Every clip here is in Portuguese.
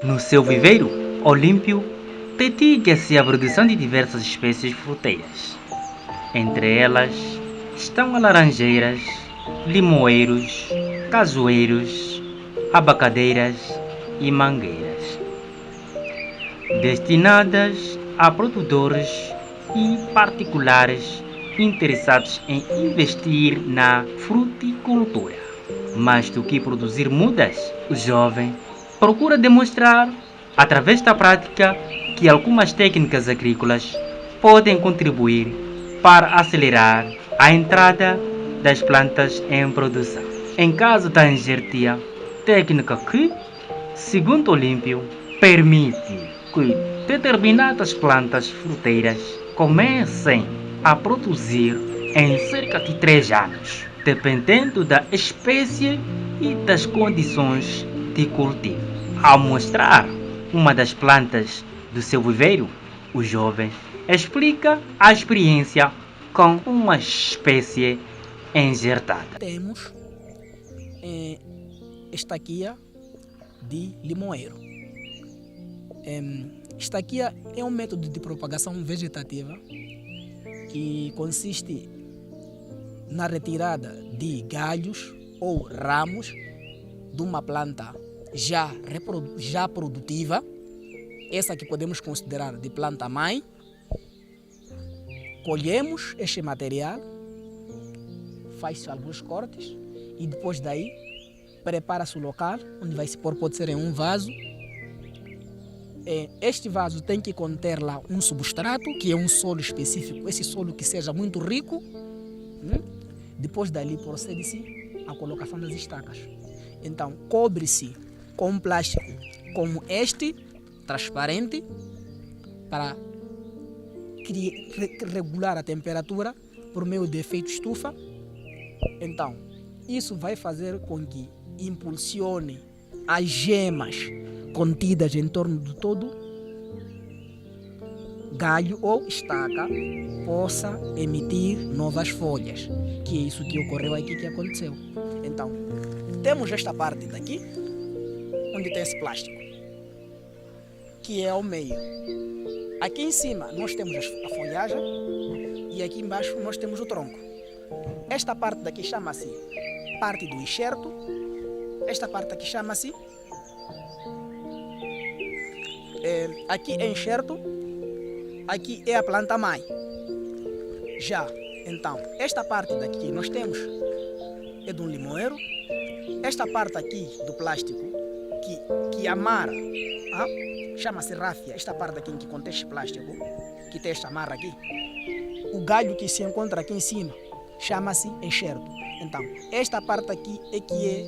No seu viveiro, Olímpio dedica-se à produção de diversas espécies fruteiras. Entre elas estão as laranjeiras, limoeiros, cajueiros, abacadeiras e mangueiras, destinadas a produtores e particulares interessados em investir na fruticultura. Mais do que produzir mudas, o jovem procura demonstrar, através da prática, que algumas técnicas agrícolas podem contribuir para acelerar a entrada das plantas em produção. Em caso da engertia, técnica que, segundo Olímpio, permite que determinadas plantas fruteiras comecem a produzir em cerca de 3 anos, dependendo da espécie e das condições de cultivo. Ao mostrar uma das plantas do seu viveiro, o jovem explica a experiência com uma espécie engertada. Temos estaquia de limoeiro. Estaquia é um método de propagação vegetativa que consiste na retirada de galhos ou ramos de uma planta já produtiva, essa que podemos considerar de planta mãe. Colhemos este material, faz-se alguns cortes e depois daí prepara-se o local onde vai se pôr, pode ser em um vaso. Este vaso tem que conter lá um substrato, que é um solo específico, esse solo que seja muito rico. Depois dali procede-se à colocação das estacas. Então cobre-se com um plástico como este, transparente, para regular a temperatura por meio de efeito estufa. Então isso vai fazer com que impulsione as gemas contidas em torno de todo galho ou estaca possa emitir novas folhas, que é isso que ocorreu aqui, que aconteceu. Então, temos esta parte daqui, onde tem esse plástico, que é ao meio. Aqui em cima nós temos a folhagem e aqui embaixo nós temos o tronco. Esta parte daqui chama-se parte do enxerto. Esta parte aqui chama-se aqui é enxerto, aqui é a planta mãe. Já, então, esta parte daqui nós temos é de um limoeiro. Esta parte aqui do plástico que amarra, chama-se ráfia. Esta parte aqui que contém este plástico, que tem esta amarra aqui, o galho que se encontra aqui em cima chama-se enxerto. Então, esta parte aqui é que é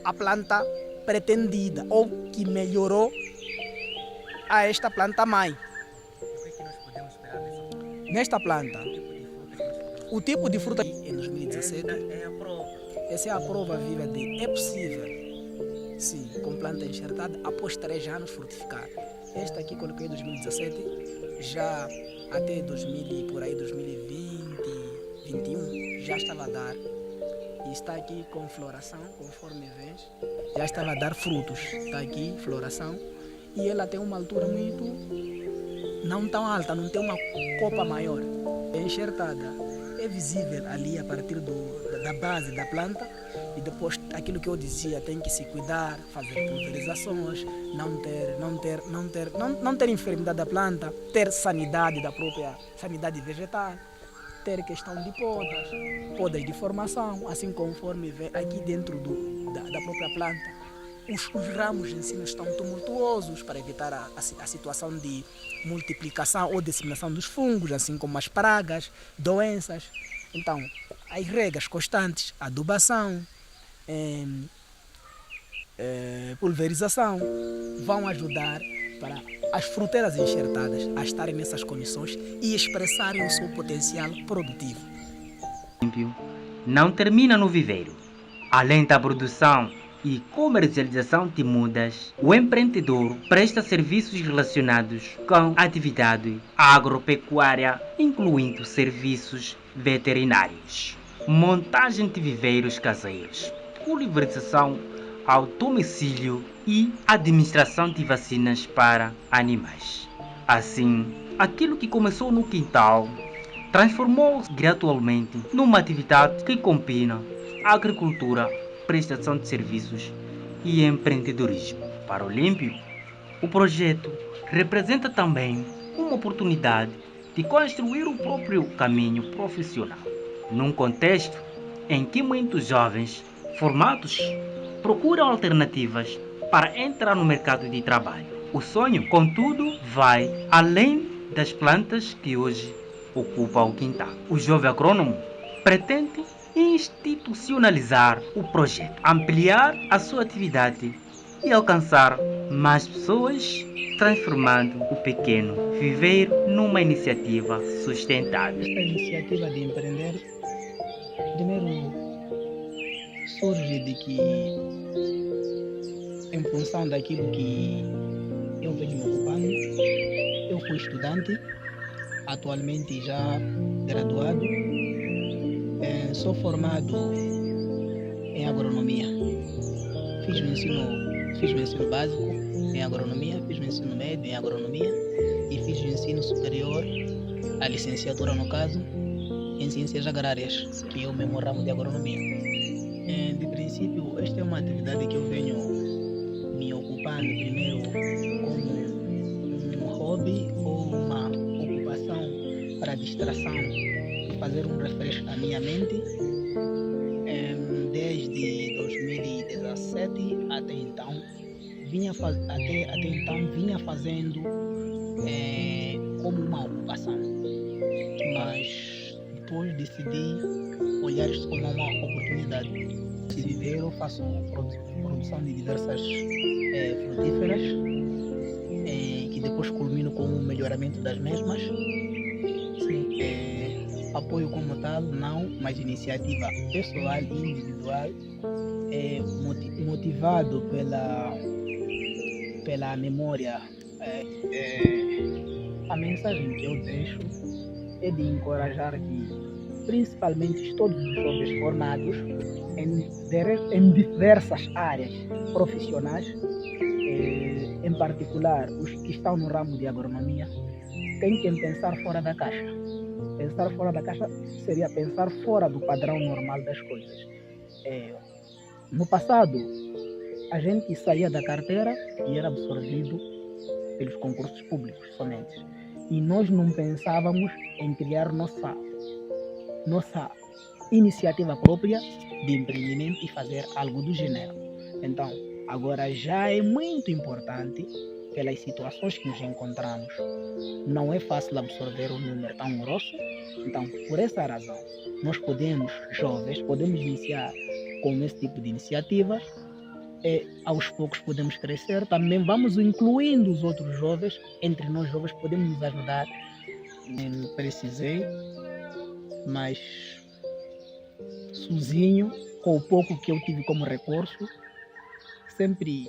a planta pretendida ou que melhorou a esta planta mãe. O que nós podemos esperar dessa planta? Nesta planta, o tipo de fruta em 2017 é a prova. essa é a prova viva de é possível, sim, com planta enxertada após 3 anos frutificar. Esta aqui coloquei em 2017, já até 2020, 2021 já estava a dar, e está aqui com floração, conforme vês, já estava a dar frutos. Está aqui floração e ela tem uma altura muito não tão alta, não tem uma copa maior. É enxertada, é visível ali a partir da base da planta, e depois aquilo que eu dizia, tem que se cuidar, fazer pulverizações, não ter enfermidade da planta, ter sanidade da própria sanidade vegetal, ter questão de podas de formação, assim conforme vê aqui dentro da própria planta. Os ramos em si estão tumultuosos para evitar a situação de multiplicação ou disseminação dos fungos, assim como as pragas, doenças. Então, as regas constantes, adubação, pulverização, vão ajudar para as fruteiras enxertadas a estarem nessas condições e expressarem o seu potencial produtivo. Não termina no viveiro. Além da produção e comercialização de mudas, o empreendedor presta serviços relacionados com a atividade agropecuária, incluindo serviços veterinários, montagem de viveiros caseiros, pulverização ao domicílio e administração de vacinas para animais. Assim, aquilo que começou no quintal transformou-se gradualmente numa atividade que combina agricultura, prestação de serviços e empreendedorismo. Para o Olímpio, o projeto representa também uma oportunidade de construir o próprio caminho profissional, num contexto em que muitos jovens formados procuram alternativas para entrar no mercado de trabalho. O sonho, contudo, vai além das plantas que hoje ocupam o quintal. O jovem agrônomo pretende institucionalizar o projeto, ampliar a sua atividade e alcançar mais pessoas, transformando o pequeno viveiro numa iniciativa sustentável. Esta iniciativa de empreender, primeiro, surge de que, em função daquilo que eu venho me ocupando, eu fui estudante, atualmente já graduado, sou formado em agronomia. Fiz o ensino básico em agronomia, fiz o ensino médio em agronomia e fiz o ensino superior, a licenciatura no caso, em ciências agrárias, que é o mesmo ramo de agronomia. De princípio, esta é uma atividade que eu venho me ocupando primeiro como um hobby ou uma ocupação para distração e fazer um refresco à minha mente. Desde 2017 até então vinha fazendo como uma ocupação, mas depois decidi olhar isto como uma oportunidade. Se viver, eu faço produção de diversas frutíferas que depois culmino com o melhoramento das mesmas. Sim, apoio como tal não, mas iniciativa pessoal e individual, motivado pela memória. A mensagem que eu deixo é de encorajar que, principalmente todos os jovens formados em diversas áreas profissionais, em particular os que estão no ramo de agronomia, têm que pensar fora da caixa. Pensar fora da caixa seria pensar fora do padrão normal das coisas. No passado, a gente saía da carteira e era absorvido pelos concursos públicos somente. E nós não pensávamos em criar nossa iniciativa própria de empreendimento e fazer algo do gênero. Então, agora já é muito importante, pelas situações que nos encontramos. Não é fácil absorver um número tão grosso. Então, por essa razão, nós jovens, podemos iniciar com esse tipo de iniciativas. Aos poucos podemos crescer. Também vamos incluindo os outros jovens. Entre nós jovens podemos nos ajudar. Precisei, mas sozinho, com o pouco que eu tive como recurso, sempre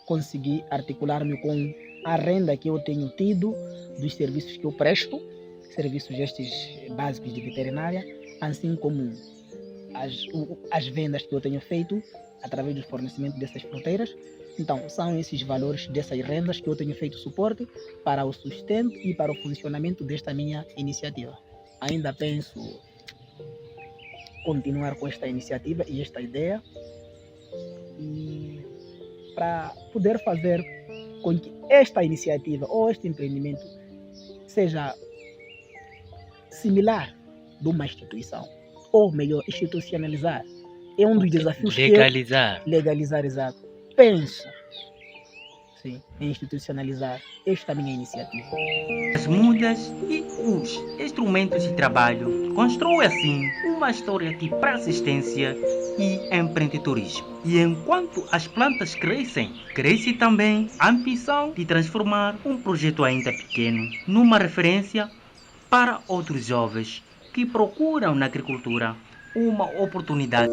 consegui articular-me com a renda que eu tenho tido dos serviços que eu presto, serviços estes básicos de veterinária, assim como as vendas que eu tenho feito através do fornecimento dessas fruteiras. Então, são esses valores dessas rendas que eu tenho feito suporte para o sustento e para o funcionamento desta minha iniciativa. Ainda penso continuar com esta iniciativa e esta ideia, e para poder fazer com que esta iniciativa ou este empreendimento seja similar de uma instituição, ou melhor, institucionalizar. É um dos desafios. Legalizar, exato. Penso, sim, em institucionalizar esta minha iniciativa. As mudas e os instrumentos de trabalho constroem assim uma história de persistência e empreendedorismo. E enquanto as plantas crescem, cresce também a ambição de transformar um projeto ainda pequeno numa referência para outros jovens que procuram na agricultura uma oportunidade.